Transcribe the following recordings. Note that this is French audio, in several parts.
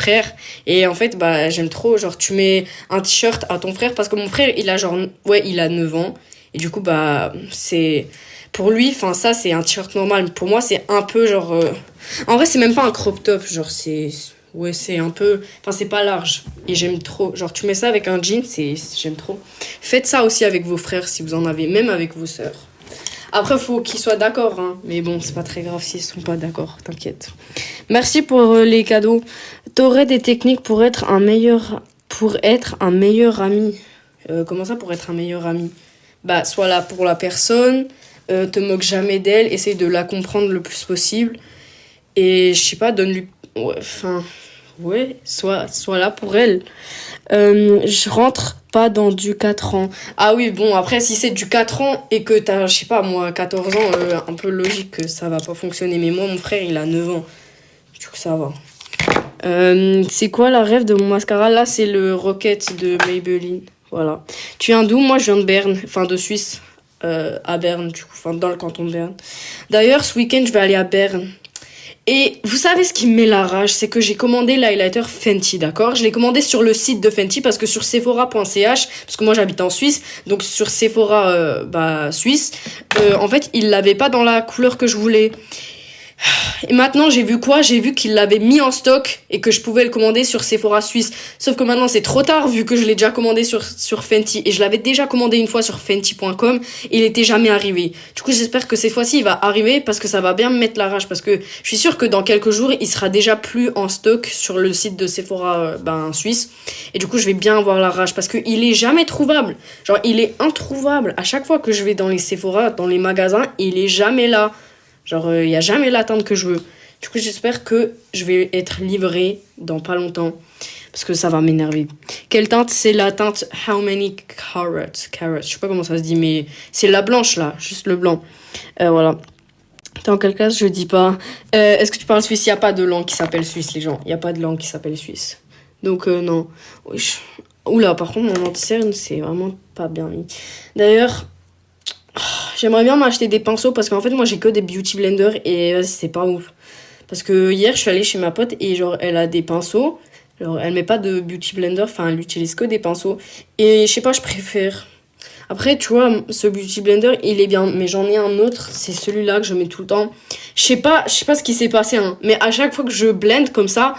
frère. Et en fait, bah, j'aime trop, genre, tu mets un t-shirt à ton frère parce que mon frère, il a genre, ouais, il a 9 ans. Et du coup, bah, c'est, pour lui, enfin, ça, c'est un t-shirt normal. Pour moi, c'est un peu genre, en vrai, c'est même pas un crop top, genre, ouais, c'est un peu, enfin, c'est pas large. Et j'aime trop. Genre, tu mets ça avec un jean, j'aime trop. Faites ça aussi avec vos frères si vous en avez, même avec vos sœurs. Après, faut qu'ils soient d'accord, hein. Mais bon, c'est pas très grave s'ils sont pas d'accord, t'inquiète. Merci pour les cadeaux. T'aurais des techniques pour être un meilleur ami. Comment ça, pour être un meilleur ami? Bah, sois là pour la personne, te moque jamais d'elle, essaye de la comprendre le plus possible. Et je sais pas, donne-lui. Ouais, enfin. Ouais, sois là pour elle. Je rentre pas dans du 4 ans. Ah oui, bon, après, si c'est du 4 ans et que t'as, je sais pas, moi, 14 ans, un peu logique que ça va pas fonctionner. Mais moi, mon frère, il a 9 ans. Du coup, ça va. C'est quoi la rêve de mon mascara? Là, c'est le Rocket de Maybelline. Voilà. Tu viens d'où? Moi, je viens de Berne, enfin de Suisse. À Berne, du coup, enfin dans le canton de Berne. D'ailleurs, ce week-end, je vais aller à Berne. Et vous savez ce qui me met la rage, c'est que j'ai commandé l'highlighter Fenty, d'accord? Je l'ai commandé sur le site de Fenty parce que sur Sephora.ch, parce que moi j'habite en Suisse, donc sur Sephora Suisse, en fait, il l'avait pas dans la couleur que je voulais. Et maintenant, j'ai vu quoi? J'ai vu qu'il l'avait mis en stock et que je pouvais le commander sur Sephora Suisse. Sauf que maintenant, c'est trop tard vu que je l'ai déjà commandé sur Fenty. Et je l'avais déjà commandé une fois sur Fenty.com et il était jamais arrivé. Du coup, j'espère que cette fois-ci, il va arriver parce que ça va bien me mettre la rage. Parce que je suis sûre que dans quelques jours, il sera déjà plus en stock sur le site de Sephora Suisse. Et du coup, je vais bien avoir la rage parce qu'il est jamais trouvable. Genre, il est introuvable. À chaque fois que je vais dans les Sephora, dans les magasins, il est jamais là. Genre, il n'y a jamais la teinte que je veux. Du coup, j'espère que je vais être livrée dans pas longtemps. Parce que ça va m'énerver. Quelle teinte? C'est la teinte How Many Carrots. Je sais pas comment ça se dit, mais c'est la blanche, là. Juste le blanc. Voilà. T'es en quelle classe? Je dis pas. Est-ce que tu parles suisse? Il n'y a pas de langue qui s'appelle suisse, les gens. Il n'y a pas de langue qui s'appelle suisse. Donc, non. Oula, par contre, mon anti-cerne, c'est vraiment pas bien mis. D'ailleurs... J'aimerais bien m'acheter des pinceaux parce qu'en fait moi j'ai que des beauty blenders et c'est pas ouf. Parce que hier je suis allée chez ma pote et genre elle a des pinceaux. Genre elle met pas de beauty blender, enfin elle utilise que des pinceaux. Et je sais pas, je préfère. Après tu vois, ce beauty blender il est bien, mais j'en ai un autre, c'est celui-là que je mets tout le temps. Je sais pas ce qui s'est passé, hein, mais à chaque fois que je blende comme ça,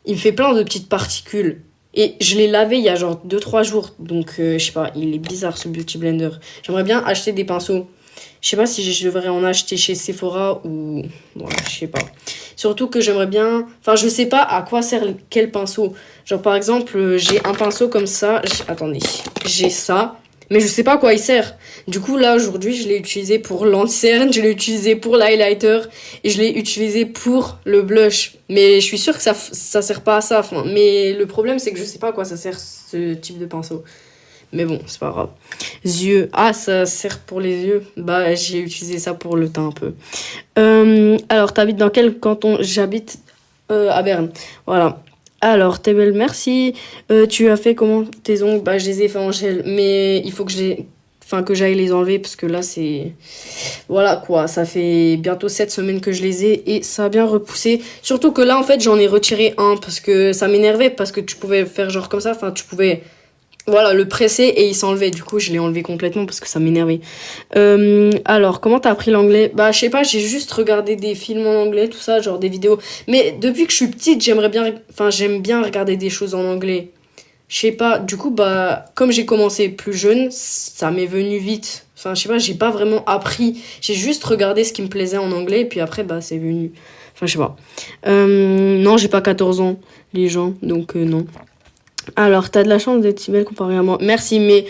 il me fait plein de petites particules. Et je l'ai lavé il y a genre 2-3 jours. Donc, je sais pas, il est bizarre ce beauty blender. J'aimerais bien acheter des pinceaux. Je sais pas si je devrais en acheter chez Sephora ou... Voilà, je sais pas. Surtout que j'aimerais bien... Enfin, je sais pas à quoi sert quel pinceau. Genre, par exemple, j'ai un pinceau comme ça. Attendez. J'ai ça. Mais je sais pas à quoi il sert. Du coup, là, aujourd'hui, je l'ai utilisé pour l'anti-cerne, je l'ai utilisé pour l'highlighter et je l'ai utilisé pour le blush. Mais je suis sûre que ça sert pas à ça. Enfin, mais le problème, c'est que je sais pas à quoi ça sert ce type de pinceau. Mais bon, c'est pas grave. Yeux. Ah, ça sert pour les yeux. Bah, j'ai utilisé ça pour le teint un peu. Alors, t'habites dans quel canton? J'habite à Berne. Voilà. Alors, t'es belle, merci. Tu as fait comment tes ongles? Bah, je les ai fait en gel, mais il faut que que j'aille les enlever parce que là, c'est... Voilà, quoi. Ça fait bientôt 7 semaines que je les ai et ça a bien repoussé. Surtout que là, en fait, j'en ai retiré un parce que ça m'énervait parce que tu pouvais faire genre comme ça. Enfin, tu pouvais... Voilà, le presser et il s'enlevait. Du coup, je l'ai enlevé complètement parce que ça m'énervait. Alors, comment t'as appris l'anglais? Bah, je sais pas, j'ai juste regardé des films en anglais, tout ça, genre des vidéos. Mais depuis que je suis petite, j'aime bien regarder des choses en anglais. Je sais pas, du coup, bah, comme j'ai commencé plus jeune, ça m'est venu vite. Enfin, je sais pas, j'ai pas vraiment appris. J'ai juste regardé ce qui me plaisait en anglais et puis après, bah, c'est venu. Enfin, je sais pas. Non, j'ai pas 14 ans, les gens, donc non. Alors, t'as de la chance d'être si belle comparée à moi. Merci, mais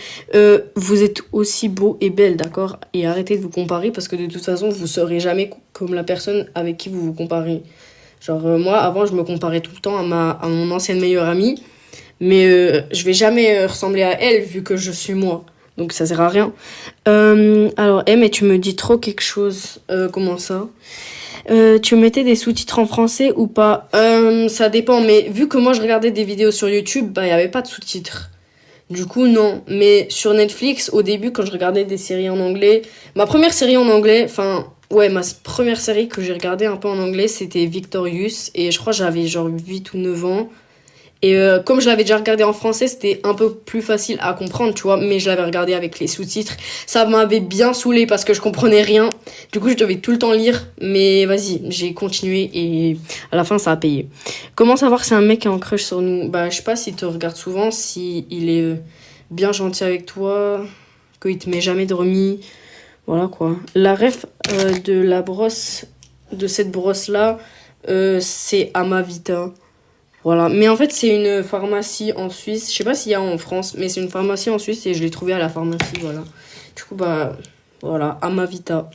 vous êtes aussi beau et belle, d'accord? Et arrêtez de vous comparer parce que de toute façon, vous serez jamais comme la personne avec qui vous vous comparez. Genre, moi, avant, je me comparais tout le temps à mon ancienne meilleure amie. Mais je vais jamais ressembler à elle vu que je suis moi. Donc, ça sert à rien. Alors, mais tu me dis trop quelque chose. Comment ça? Tu mettais des sous-titres en français ou pas? Ça dépend, mais vu que moi je regardais des vidéos sur YouTube, bah il y avait pas de sous-titres. Du coup, non. Mais sur Netflix, au début, quand je regardais des séries en anglais, ma première série en anglais, ma première série que j'ai regardée un peu en anglais, c'était Victorious. Et je crois que j'avais genre 8 ou 9 ans. Et comme je l'avais déjà regardé en français, c'était un peu plus facile à comprendre, tu vois. Mais je l'avais regardé avec les sous-titres. Ça m'avait bien saoulé parce que je comprenais rien. Du coup, je devais tout le temps lire. Mais vas-y, j'ai continué et à la fin, ça a payé. Comment savoir si un mec est en crush sur nous? Bah, je sais pas s'il te regarde souvent, si il est bien gentil avec toi, qu'il te met jamais de remis. Voilà quoi. La ref de la brosse, de cette brosse-là, c'est Amavita. Voilà. Mais en fait, c'est une pharmacie en Suisse. Je sais pas s'il y a en France, mais c'est une pharmacie en Suisse et je l'ai trouvée à la pharmacie. Voilà. Du coup, bah, voilà. Amavita.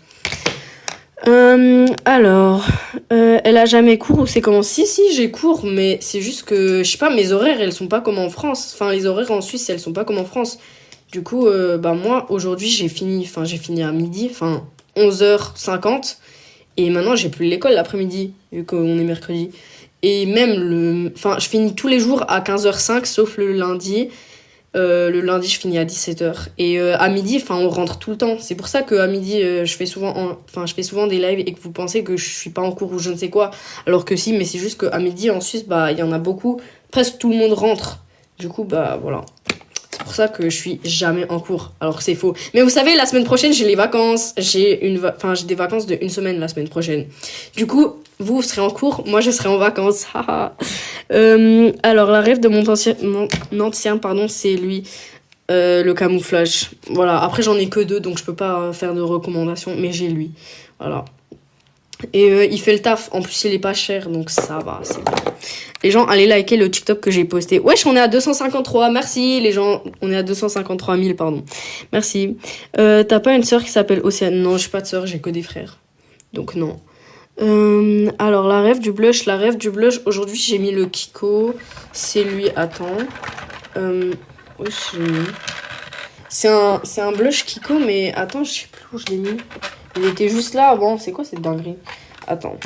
Alors, elle a jamais cours ou c'est comment? Si, si, j'ai cours, mais c'est juste que, je sais pas, mes horaires, elles sont pas comme en France. Enfin, les horaires en Suisse, elles sont pas comme en France. Du coup, bah, moi, aujourd'hui, j'ai fini à midi, enfin, 11h50. Et maintenant, j'ai plus l'école l'après-midi, vu qu'on est mercredi. Et même enfin, je finis tous les jours à 15h05, sauf le lundi. Le lundi, je finis à 17h. Et à midi, enfin, on rentre tout le temps. C'est pour ça qu'à midi, je fais souvent des lives et que vous pensez que je suis pas en cours ou je ne sais quoi. Alors que si, mais c'est juste qu'à midi, en Suisse, bah, il y en a beaucoup. Presque tout le monde rentre. Du coup, bah, voilà. C'est pour ça que je suis jamais en cours, alors que c'est faux. Mais vous savez, la semaine prochaine, j'ai les vacances. J'ai des vacances de 1 semaine la semaine prochaine. Du coup, vous serez en cours, moi je serai en vacances. Alors, la rêve de mon ancien, pardon, c'est lui, le camouflage. Voilà, après j'en ai que 2, donc je peux pas faire de recommandations, mais j'ai lui. Voilà. Et il fait le taf. En plus, il est pas cher, donc ça va, c'est bien. Les gens, allez liker le TikTok que j'ai posté. Wesh, on est à 253, merci les gens. On est à 253 000, pardon. Merci. T'as pas une sœur qui s'appelle Océane? Non, j'ai pas de sœur, j'ai que des frères. Donc non. Alors, la rêve du blush. Aujourd'hui, j'ai mis le Kiko. C'est lui, attends. Wesh, j'ai mis. C'est un blush Kiko, mais attends, je sais plus où je l'ai mis. Il était juste là avant. C'est quoi cette dinguerie? Attends.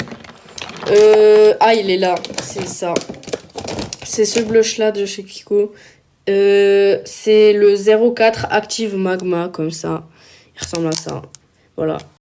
Il est là. C'est ça. C'est ce blush-là de chez Kiko. C'est le 04 Active Magma, comme ça. Il ressemble à ça. Voilà.